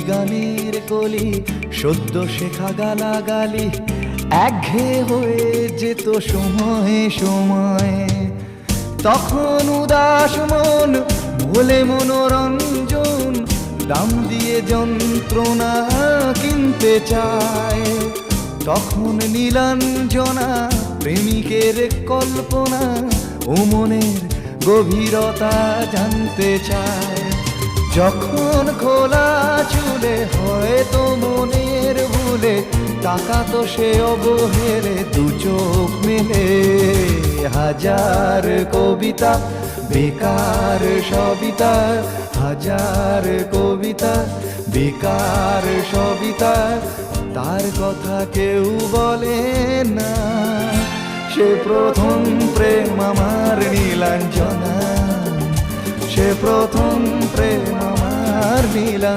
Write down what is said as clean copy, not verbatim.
গানের কলি, সদ্য শেখা গালাগালি একঘেয়ে হয়ে যেত সময়ে সময়ে। তখন উদাস মন ভোলে মনোরঞ্জন, দাম দিয়ে যন্ত্রণা কিনতে চায়। তখন নীলাঞ্জনা প্রেমিকের কল্পনা ও মনের গভীরতা জানতে চায়। যখন খোলা চুলে হয়তো মনের ভুলে তাকাতো সে অবহেলে দু চোখ মেলে। হাজার কবিতা বেকার সবিতা, হাজার কবিতা বেকার সবিতা, তার কথা কেউ বলে না। সে প্রথম প্রেম আমার নীলাঞ্জনা, সে প্রথম প্রেম আমার নীলাঞ্জনা।